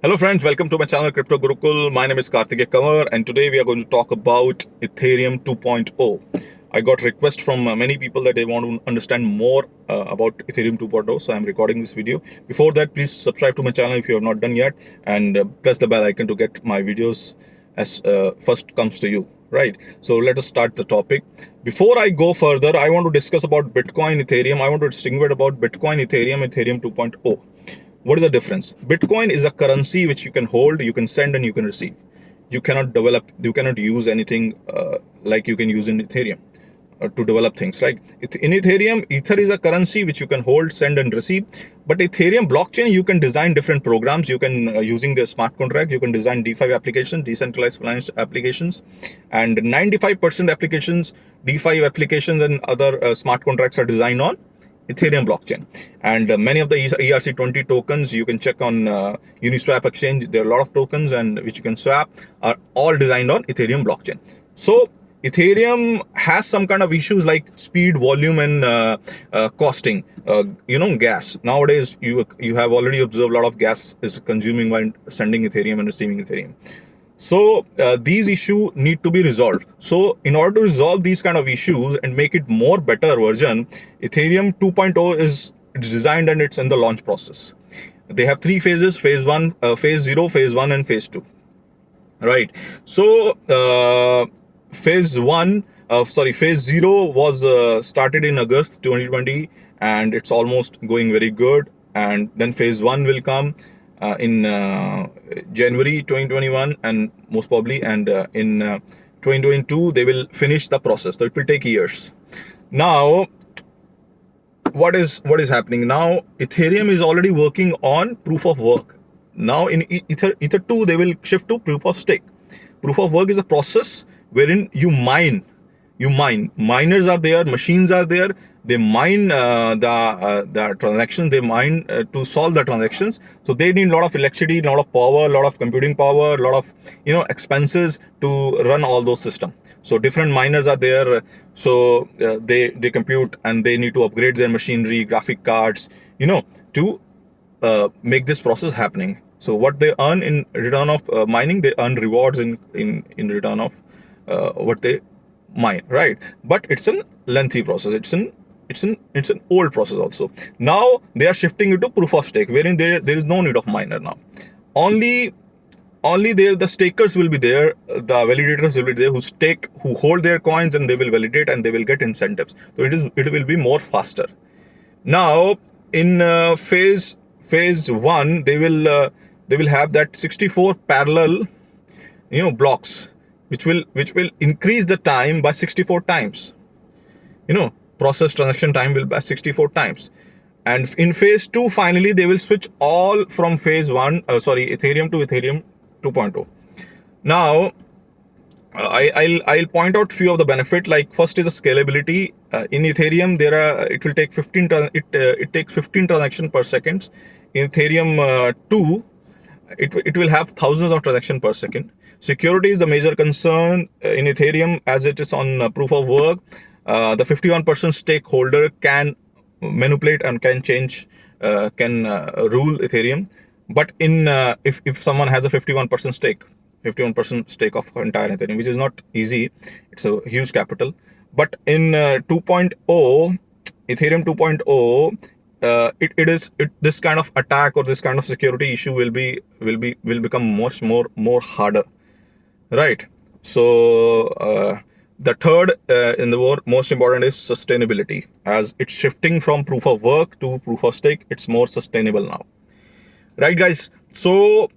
Hello friends, welcome to my channel Crypto Gurukul. My name is Karthikeya Kanwar and today we are going to talk about Ethereum 2.0. I got request from many people that they want to understand more about Ethereum 2.0, so I'm recording this video. Before that, please subscribe to my channel if you have not done yet and press the bell icon to get my videos as first comes to you. Right, so let us start the topic. Before I go further, I want to discuss about Bitcoin, Ethereum. I want to distinguish about Bitcoin, Ethereum, Ethereum 2.0. What is the difference? Bitcoin is a currency which you can hold, you can send and you can receive. You cannot develop, you cannot use anything like you can use in Ethereum to develop things, right? In Ethereum, Ether is a currency which you can hold, send and receive. But Ethereum blockchain, you can design different programs. You can, using the smart contract, you can design DeFi applications, decentralized finance applications. And 95% applications, DeFi applications and other smart contracts are designed on Ethereum blockchain. And many of the ERC20 tokens you can check on Uniswap exchange. There are a lot of tokens and which you can swap are all designed on Ethereum blockchain. So Ethereum has some kind of issues like speed, volume and costing. Gas. Nowadays you have already observed a lot of gas is consuming while sending Ethereum and receiving Ethereum. So these issues need to be resolved. So in order to resolve these kind of issues and make it more better version, Ethereum 2.0 is designed and it's in the launch process. They have three phases: phase 1, phase 0, phase 1 and phase 2. Right. So phase 0 was started in August 2020 and it's almost going very good. And then phase 1 will come in January 2021 and most probably, and in 2022 they will finish the process. So it will take years. Now what is happening now? Ethereum is already working on proof of work. Now in Ether 2 they will shift to proof of stake. Proof of work is a process wherein you mine. Miners are there, machines are there. They mine the transactions. They mine to solve the transactions. So they need a lot of electricity, a lot of power, a lot of computing power, a lot of expenses to run all those systems. So different miners are there. So they compute and they need to upgrade their machinery, graphic cards, to make this process happening. So what they earn in return of mining, they earn rewards in return of what they mine, right? But it's a lengthy process. It's an old process also. Now they are shifting it to proof of stake, wherein there is no need of miner now. Only the stakers will be there, the validators will be there who hold their coins and they will validate and they will get incentives. So it will be more faster. Now in phase 1 they will have that 64 parallel blocks which will increase the time by 64 times. Process transaction time will by 64 times. And in phase 2 finally they will switch all from phase 1 Ethereum to Ethereum 2.0. Now I'll point out few of the benefit. Like first is the scalability. In Ethereum it will take 15 it takes 15 transactions per second. In Ethereum 2 it will have thousands of transactions per second. Security is the major concern in Ethereum as it is on proof of work. The 51% stakeholder can manipulate and can change, can rule Ethereum. But in if someone has a 51% stake of entire Ethereum, which is not easy, it's a huge capital. But in 2.0, Ethereum 2.0, this kind of attack or this kind of security issue will become much more harder, right? So the third in the world most important is sustainability. As it's shifting from proof of work to proof of stake, it's more sustainable now, right guys? So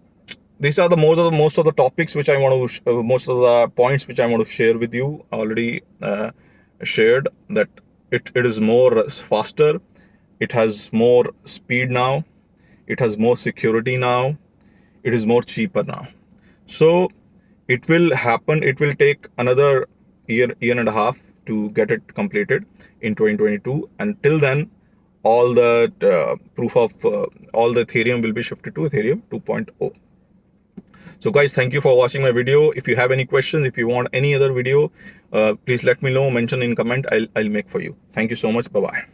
these are the most of the topics which I want to most of the points which I want to share with you. Already shared that it is more faster, it has more speed now, it has more security now, it is more cheaper now. So it will happen, it will take another year and a half to get it completed in 2022. Until then all the all the Ethereum will be shifted to Ethereum 2.0. So guys, thank you for watching my video. If you have any questions, if you want any other video, please let me know, mention in comment. I'll make for you. Thank you so much. Bye bye.